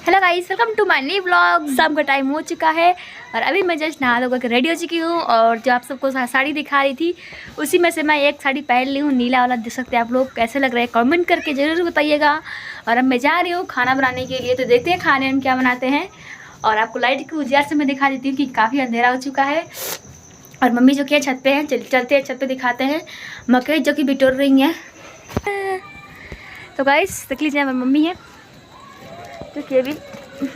Hello guys, welcome to my new blog. शाम का time हो चुका है और अभी मैं जस्ट नहा धो कर रेडी हो चुकी हूँ। और जो आप सबको साड़ी दिखा रही थी उसी में से मैं एक साड़ी पहन ली हूँ, नीला वाला। देख सकते हैं आप लोग, कैसे लग रहा है कमेंट करके ज़रूर बताइएगा। और अब मैं जा रही हूँ खाना बनाने के लिए, तो देखते हैं खाने में क्या बनाते हैं। और आपको लाइट के उजियार से मैं दिखा देती हूँ कि काफ़ी अंधेरा हो चुका है। और मम्मी जो कि छत पे हैं, चलते हैं छत पे दिखाते हैं। मकई जो कि बिटोर रही हैं। तो गाइस देख लीजिए, हमारी मम्मी है जो कि अभी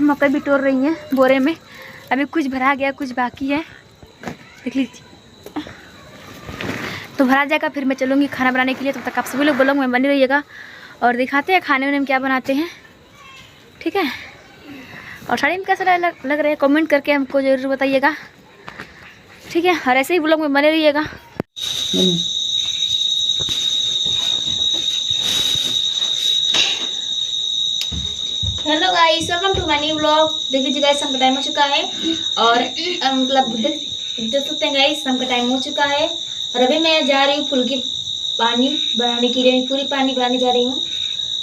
मकई बिटोर रही हैं बोरे में। अभी कुछ भरा गया, कुछ बाकी है, देख लीजिए। तो भरा जाएगा फिर मैं चलूँगी खाना बनाने के लिए। तब तक आप सभी लोग ब्लॉग में बने रहिएगा और दिखाते हैं खाने में क्या बनाते हैं, ठीक है। और साड़ी में कैसा लग रहा है कमेंट करके हमको ज़रूर बताइएगा, ठीक है। और ऐसे ही ब्लॉग में बने रहिएगा। Hello guys, welcome to my new blog. देख लीजिए गाइस, शाम का टाइम हो चुका है और मतलब देख सकते हैं गाइस, शाम का टाइम हो चुका है। और अभी मैं जा रही हूँ फूल की पानी बनाने के लिए, पूरी पानी बनाने जा रही हूँ।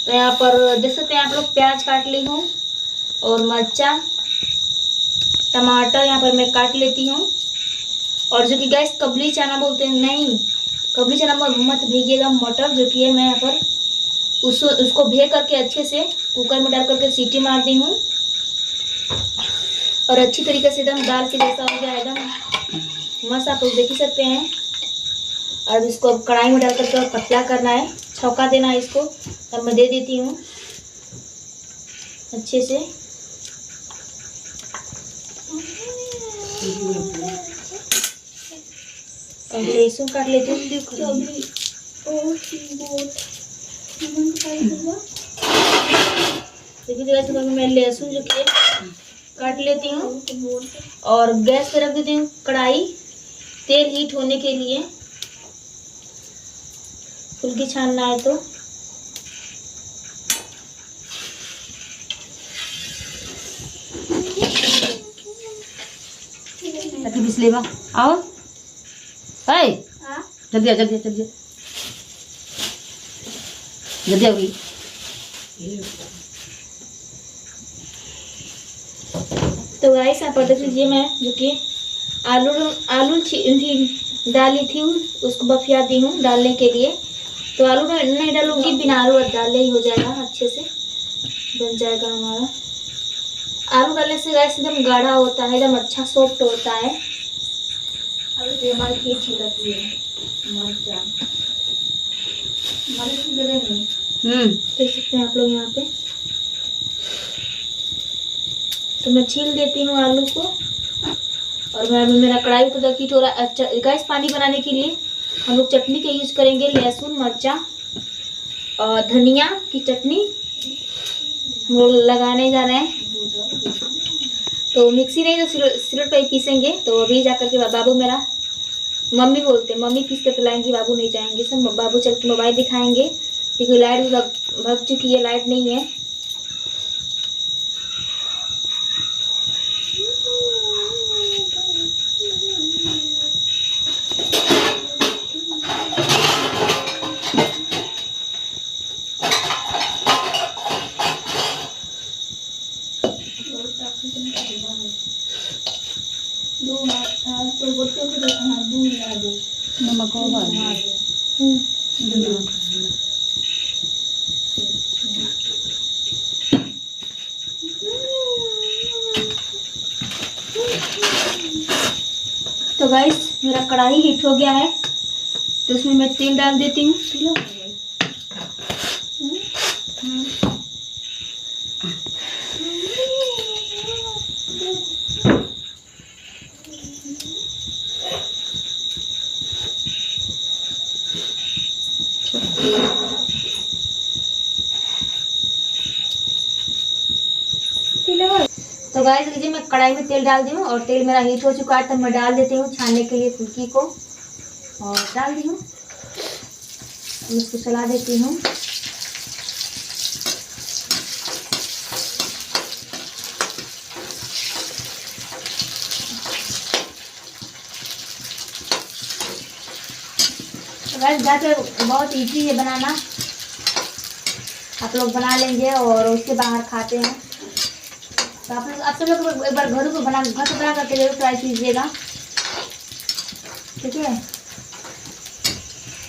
तो यहाँ पर देख सकते हैं आप लोग, प्याज काट ली हूँ और मिर्चा टमाटर यहाँ पर मैं काट लेती हूँ। और जो कि गाइस कबली चना बोलते हैं, नहीं कबली चना मत भेजिएगा, मटर जो कि है। मैं यहाँ पर उसको भे करके अच्छे से कुकर में डाल करके सीटी मार दी हूँ और अच्छी तरीके से एकदम दाल के जैसा हो गया, एकदम मस्त, आप लोग देख ही सकते हैं। और इसको कढ़ाई में डाल करके पतला करना है, छौंका देना है इसको। और मैं दे देती हूँ अच्छे से। और लहसुन काट लेती हूँ, देखिए मैं लहसुन जो कि काट लेती हूँ। और गैस पे रख देती हूँ कढ़ाई, तेल हीट होने के लिए। फुल्की छानना है तो बिस्लेवा आओ, जल्दी जल्दी जल्दी जल्दी होगी। तो गाइस आप देख लीजिए, मैं जो कि आलू डाली थी, उसको बफिया दी हूँ डालने के लिए। तो आलू नहीं डालूंगी, बिना आलू डाले ही हो जाएगा, अच्छे से बन जाएगा हमारा। आलू डालने से गाइस एकदम गाढ़ा होता है, एकदम अच्छा सॉफ्ट होता है। आलू हमारी खीर छिलती है मर्चा हमारे जगह में देख सकते हैं आप लोग यहाँ पे। तो मैं छील देती हूँ आलू को। और मैं मेरा कढ़ाई को हीट हो रहा है। अच्छा गाइस, पानी बनाने के लिए हम लोग चटनी का यूज करेंगे, लहसुन मिर्चा और धनिया की चटनी हम लोग लगाने जा रहे हैं। तो मिक्सी नहीं तो सिलौट पे पीसेंगे। तो अभी जाकर के बाबू मेरा, मम्मी बोलते हैं, मम्मी पीस के पिलाएंगी, बाबू नहीं जाएंगे। सब बाबू चल के मोबाइल दिखाएंगे क्योंकि लाइट भी भग चुकी है, लाइट नहीं है। तो गाइस मेरा कढ़ाई हीट हो गया है, तो उसमें मैं तेल डाल देती हूँ। तो गाइस लीजिए, मैं कढ़ाई में तेल डाल दी हूँ और तेल मेरा हीट हो चुका है। तो मैं डाल देती हूँ छानने के लिए फुल्की को, और डाल दी हूँ, इसको चला देती हूँ। तो गाइस जाके बहुत इजी है बनाना, आप लोग बना लेंगे और उसके बाहर खाते हैं। तो आप सब लोग एक बार घर पे बना करके जरूर ट्राई कीजिएगा, ठीक है।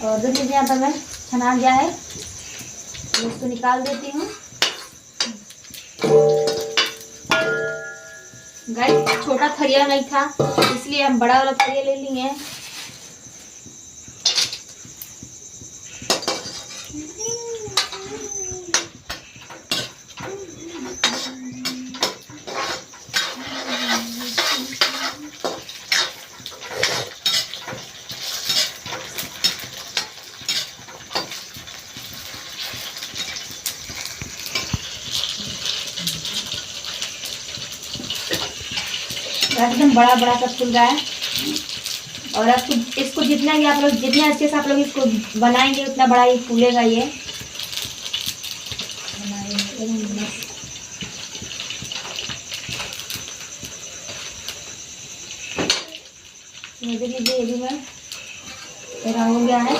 और देख लीजिए यहाँ पर मैं छना गया है, इसको निकाल देती हूँ। गाइस छोटा थरिया नहीं था, इसलिए हम बड़ा वाला थरिया ले लिए हैं। एकदम बड़ा बड़ा सा फूल रहा है। और आपको इसको जितना ही आप लोग जितने अच्छे से आप लोग इसको बनाएंगे उतना बड़ा ही फूलेगा ये। देख लीजिए ये भी मैं मेरा हो गया है।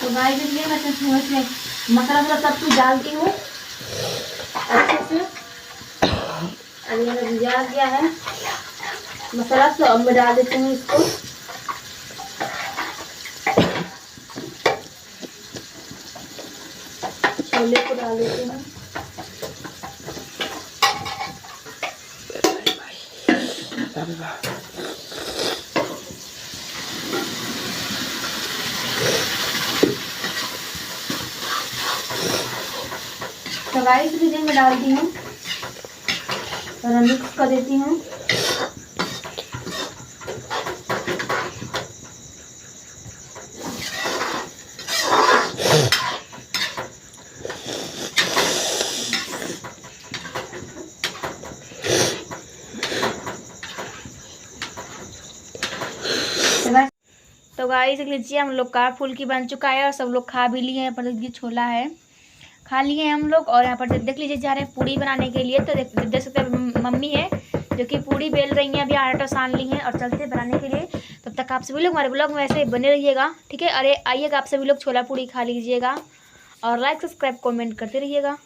तो गाइस इसलिए मैं इसमें मसाला सब कुछ डालती हूँ अच्छे से। अभी मैंने भिजा दिया है मसाला, तो अब मैं डाल देती हूँ इसको। छोले को डाल देती हूँ। तो गाइस इसे मैं डालती हूँ और मिक्स कर देती हूँ। तो गाइस देख लीजिए हम लोग का फुल्की बन चुका है और सब लोग खा भी लिए हैं। पर ये छोला है, खा लिए हैं हम लोग। और यहाँ पर देख लीजिए जा रहे हैं पूड़ी बनाने के लिए। तो देख सकते हैं मम्मी है जो कि पूड़ी बेल रही हैं, अभी आटा सान ली हैं और चलते हैं बनाने के लिए। तब तक आप सभी लोग हमारे ब्लॉग में ऐसे ही बने रहिएगा, ठीक है। अरे आइएगा आप सभी लोग छोला पूड़ी खा लीजिएगा और लाइक सब्सक्राइब कमेंट करते रहिएगा।